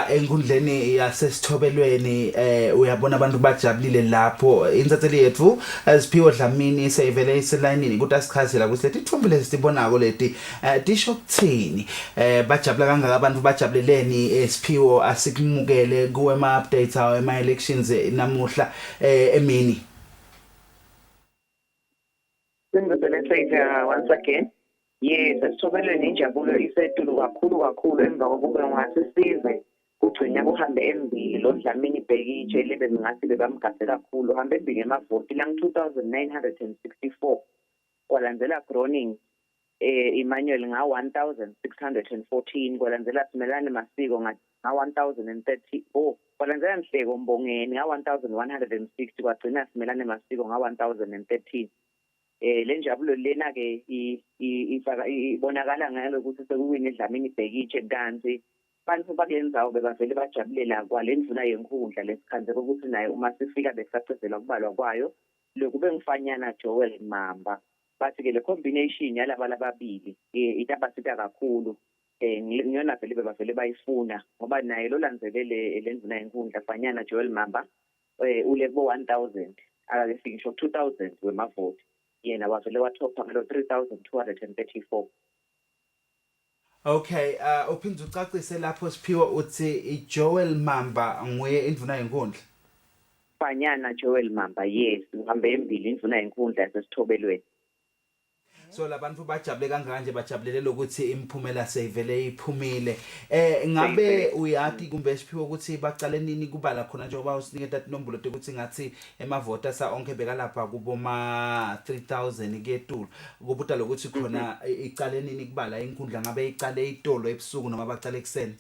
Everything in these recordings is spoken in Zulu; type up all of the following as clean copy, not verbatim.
la enkundleni yasesithobelweni uyabona abantu bajabulile lapho insatheli yethu Siphiwo Dlamini seyivele iselayinini ukuthi asichazela ukuthi leti thumbu lezi sibonako leti disho kuthini bajabula kangaka abantu bajabuleleni Siphiwo asikumukele kuwe ma updates awo ema elections namuhla emini. Once again. Yes, Sithobelweni injabulo isetulu kakhulu emva kokuba ngasisize kugcina kuhambe embili lo Dlamini Bhekitshe lebe ngathi bebamgase kakhulu hambe embili ngemavoti lang 2964 kwalandzela Groning Emmanuel nga 1614 kwalandzela Simelane Masiko nga 1034 kwalandzela Mhleko Mbongeni nga 1160 kwagcina Simelane Masiko nga 1013. Le njabulo lena ke ifaka ibonakala ngalo ukuthi sekuwini Dlamini Bhekitshe kanti bantu bakuyenzayo bebavele bajabulela kwalendvuna yenkundla lesikhanze ukuthi naye uma sifika besacezela kubalwa kwayo lokube ngifanyana Joel Mamba bathi ke le combination yalaba lababili itabasita kakhulu ngiyona vele bebavele bayifuna ngoba naye lo landzelele lendvuna yenkundla fanyana Joel Mamba ulebo 1000 akafiki ngisho 2000 wemavoti yena wavele wathopha ngalo 3234. Okay, uphinde ucacise lapho Siphiwo uthi Joel Mamba nguye indvuna yenkundla. Fanyana Joel Mamba, yes, uhambe embili indvuna yenkundla yasesithobelweni. So labantu bajabule kanganje bajabulele ukuthi imphumela seyivele iphumile. Ngabe uyathi kumbe Siphiwo ukuthi baqale nini kubala khona njengoba usiniketa inombolo ukuthi ngathi emavota sa onke beka lapha kuboma 3000 ketulu. Kubuta lokuthi khona iqale nini kubala inkundla ngabe iqale itolo ebusuku noma baqale ekseni.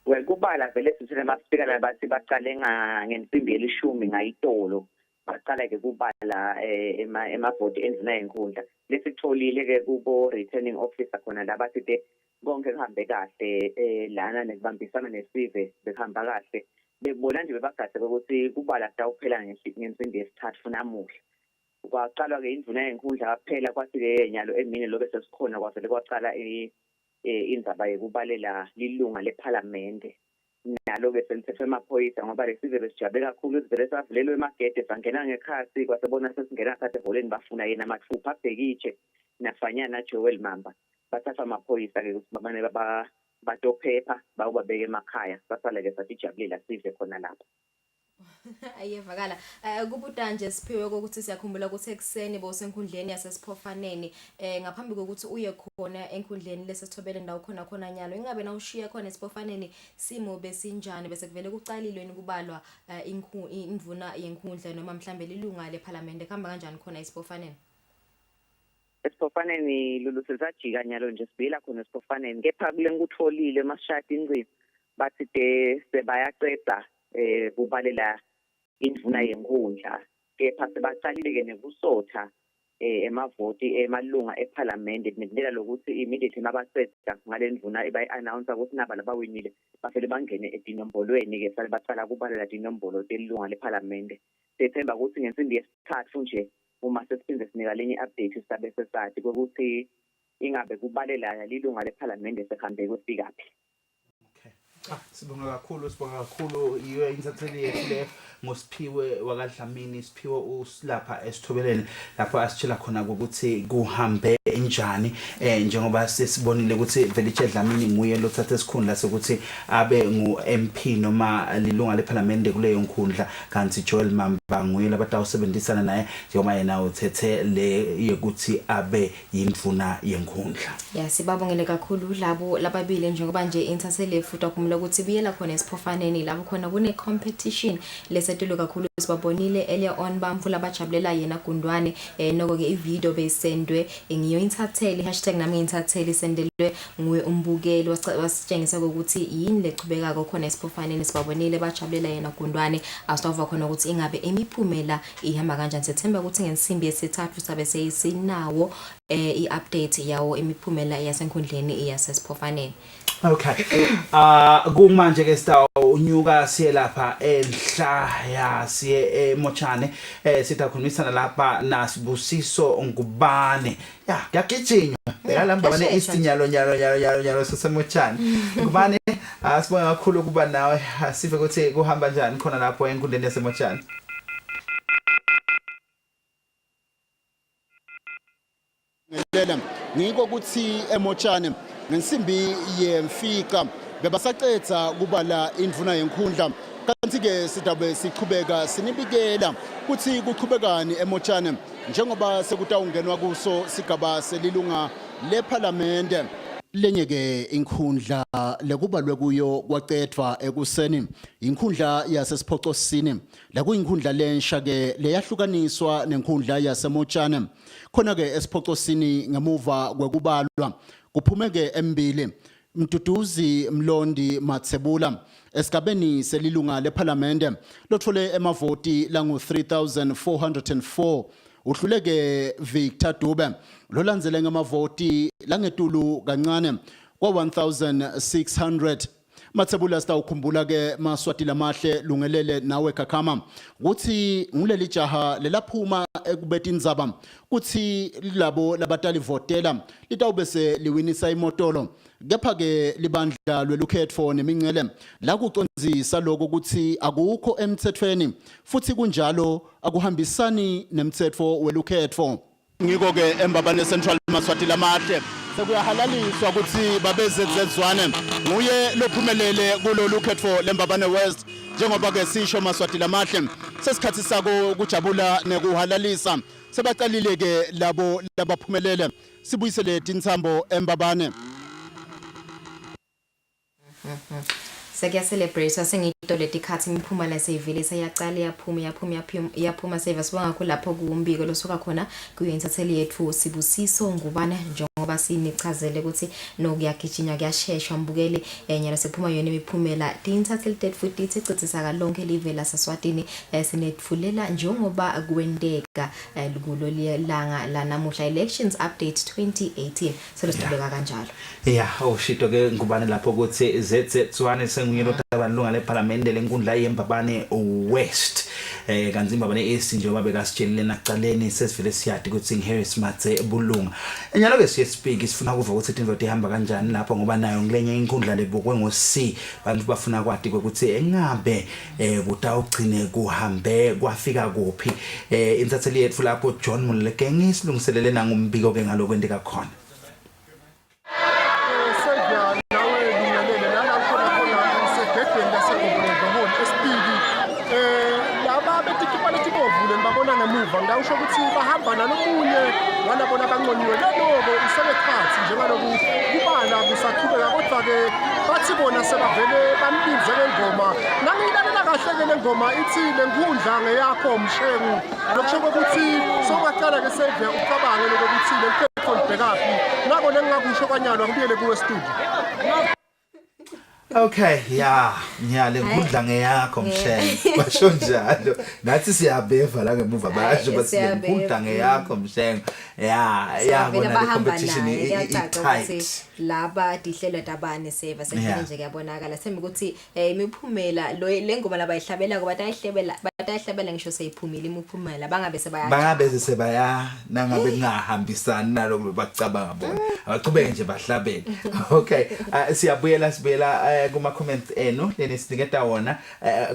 Well kubala vele sithina masifika la bathi baqale ngensimbi yelishumi ngayitolo. Baqala ke kubala emavoti endvuna yenkundla lesitholile ke kubo returning officer khona la bathi konke kuhambe kahle lana nekubambisana nesive behamba kahle bebona nje bebagade ukuthi kubala tawuphela ngensimbi yesithathu namuhla kwaqalwa ke indvuna yenkundla kuphela kwathi ke nyalo emini lobe sesikhona kwavele kwaqala indzaba yekubalela lilunga lePhalamende nalo ke selithethwe amaphoyisa ngoba lesive besijabe kakhulu sivele savulelwe emagede sangena ngekhasi kwasebona sesingena kade eholeni bafuna yena mathupha Bhekitshe nafanyana Joel Mamba bathatha amaphoyisa ke ukuthi babane batophepha bawubabeka emakhaya sasale ke sathi jabulela sive khona lapha. Ayevakala kubuta nje Siphiwe ukuthi siyakhumbula ukuthi ekseni bosenkundleni yasesiphofaneni ngaphambi kokuthi uye khona enkundleni lesithobeleni la khona nyalo ingabe na ushiya khona esiphofaneni simo besinjani bese kuvele kucalilwe kubalwa indvuna yenkundla noma mhlambe lilunga lePhalamende khamba kanjani khona esiphofaneni. Esiphofaneni lolu sizajika nyalo nje sibila khona esiphofaneni kepha kule ngutholile masishadi ingcini bathi sebayaqeda kubalela indvuna yenkundla kepha sebaqalile ke nekusotha emavoti emalunga ePhalamende ngendlela lokuthi immediately mabaqeda ngalendvuna bayi-announce ukuthi naba labawinile bafele bangene edinombolweni ke sale baqala kubalela dinombolo telunga lePhalamende sethemba ukuthi ngensimbi yesithathu nje uma sesiphinde sinika lenye update sisabe sesathi ukuthi ingabe kubalela lilunga lePhalamende sehambe kwefikaphi. Sibonga kakhulu iwe insatheli yethu le ngoSiphiwe wakwaDlamini Siphiwo usilapha esithobeleni lapho asitshela khona ukuthi kuhambe njani njengoba sesibonile ukuthi Veliche Dlamini nguye lothatha isikhundla sokuthi abe ngu-MP noma lilunga lePhalamende kuleyo nkundla kanti Joel Mamba nguye labatawusebenzisana naye njengoba yena uthethe le yokuthi abe yindvuna yenkundla. Sibabongele kakhulu labo lababili njengoba nje insatheli futhi akumula ukuthi buyela khona esiphofaneni lapho khona kune competition lesetelo kakhulu sibabonile earlier on bamfula bajabulela yena Gundwane noko ke ivideo besendwe ngiyo insatheli #nami insatheli sendelwe nguwe umbukeli wasitshengisa ukuthi yini lechubeka khona esiphofaneni sibabonile bajabulela yena Gundwane asitova khona ukuthi ingabe imiphumela ihamba kanjani sethemba ukuthi ngensimbi yesithathu sabe seyisinawo i-update yawo imiphumela yasenkundleni yasesiphofaneni. Okay. Kumanje ke sita unyuka siye lapha enhla siye emochane sitakhulumisana lapha naSibusiso Ngubane. Yagijinywa. Beka lamba bane istinyalo nyalo sasemochane. Ngubane Asibonga kakhulu kuba nawe. Sive ukuthi kuhamba kanjani khona lapho enkundleni yaseMotshani. Ngempela ngiko ukuthi eMotshani ngensimbi yemfika bebasaqedza kubala indvuna yenkhundla kanti ke sidabe sichubeka sinibikela kuthi kuchubekani eMotshani njengoba sekutawungenwa kuso sigaba selilunga leParliament. Lenye ke inkhundla lekubalwe kuyo kwaqedwa ekuseni inkhundla yasesiphocosini la kuyinkhundla lensha ke leyahlukaniswa nenkhundla yaseMotshani khona ke esiphocosini ngemuva kwekubalwa kuphumeke embili Mduduzi Mlondi Matsebula esigabeni selilunga leParliament lothole emavoti langu 3404 uhluleke Victor Dube lolandzele ngamavoti langetulu kancane kwa 1600. Matsebula sitawukhumbula ke Maswati lamahle lungelele nawe kakhama ukuthi nguleli jaha lelaphuma ekubeta indzaba kuthi labo labatali votela litawubese liwinisa imotolo kepha ke libandla lwelukhetfo nemingcele la kucondzisa lokho ukuthi akukho emthethweni futhi kunjalo akuhambisani nemthetho welukhetfo. Ngiko ke embabane Central Maswati lamahle sekuyahalaliswa ukuthi babezezezwane nguye lophumelele kulolu khetfo lembabane West njengoba ke sisho Maswati lamahle sesikhathi sako kujabula nekuhalalisa sebaqalile ke labo labaphumelele sibuyisele intsambo embabane. Sekia celebrate sengito letikhathi imiphumela sevele seyaqala yaphuma seve sibonga kakhulu lapho kuumbiko losuka khona kuyintatheli yethu Sibusiso Ngubane njengoba sinichazele ukuthi nokuyagijinya kuyasheshwa mbukele nyalo sephuma yona imiphumela tintatheli tethu futhi icicisa kalonke live la Saswatini sinetfulela njengoba kwendeka kulo langa la namuhla elections update 2018 selosibeka kanjalo. Yeah, shito ke Ngubane lapho ukuthi ZZ1 senguye lotabalunga leParliament lenkundla yembabane West kanti imbabane East njengoba bekasitshelile naqaleni sesivele siyadi ukuthi Harris Matse bulunga enyalo ke siye speak sifuna kuva ukuthi indvodza ihamba kanjani lapho ngoba nayo ngilenye inkundla lebukwe ngo-C bantu bafuna kwadi ukuthi engabe kutawugcine kuhambe kwafika kuphi intatheli yethu lapho John Muleke ngisilungiselele nangumbiko ke ngalokwendeka khona. Babona ngemuva ngawusho ukuthi bahamba nalomunye wanabona kangconywe lelo iselekhathi njengaloku kubala kusaqhubeka kodwa ke bathi bona sebavele bambinze lengoma nangilalela kahle ke lengoma ithi lenkundla ngeyakho mshengu lokusho ukuthi sokaqala ke save ucabange lokuthi lekhetho libhekapi nako nengingakusho kwanyalo ngibiyele kuwe studio. Okay, yeah, lenkundla ngeyakho mshengo. Basho njalo. Ngathi siyabeva la ngemuva basho bathi lenkundla ngeyakho mshengo. Yeah, bona competition i-tight. Laba dihlelo dabane seva sekufike nje kuyabonakala sembe ukuthi imiphumela lo lengoma labayihlabela kuba batayihlabela ngisho seyiphumile imiphumela bangabe sebaya nangabe kungahambisani naloko bacabanga bona abaqhubeke nje bahlabele. Okay, siyabuyela kuma comments eno leni siniketa wona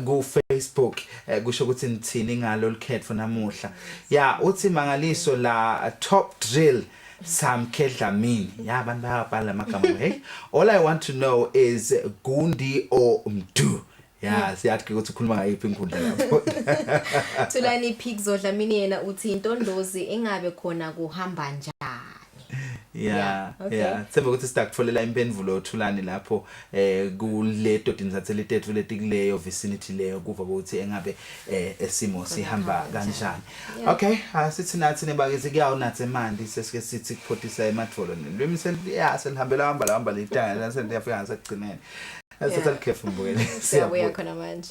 ku Facebook kusho ukuthi nithini ngalo likhetho namuhla. Yeah, uthi mangaliso la top drill Samkedla mini. Yeah, abantu bayabhala amagama. Hey, all I want to know is Gundi or Mdu. Yeah, siyathi ukuthi ukhuluma ngayiphi inkundla lapho. Thulani Pigs Odlamini yena uthi intondozi engabe khona kuhamba njani. Yeah. Sembe ukuthi sitakutfolela impendulo Thulani lapho kule dodini satellite ethu letikuleyo vicinity leyo kuva ukuthi engabe esimo sihamba kanjani. Okay, sithi nathi nebakezi kuyawunathi manje sesike sithi kuphothisa ematfolo lwemi selihambela hamba litanga la sendiyafika ngasekugcineni. Asithatha ikhefu mbukele. Siyabuya khona manje.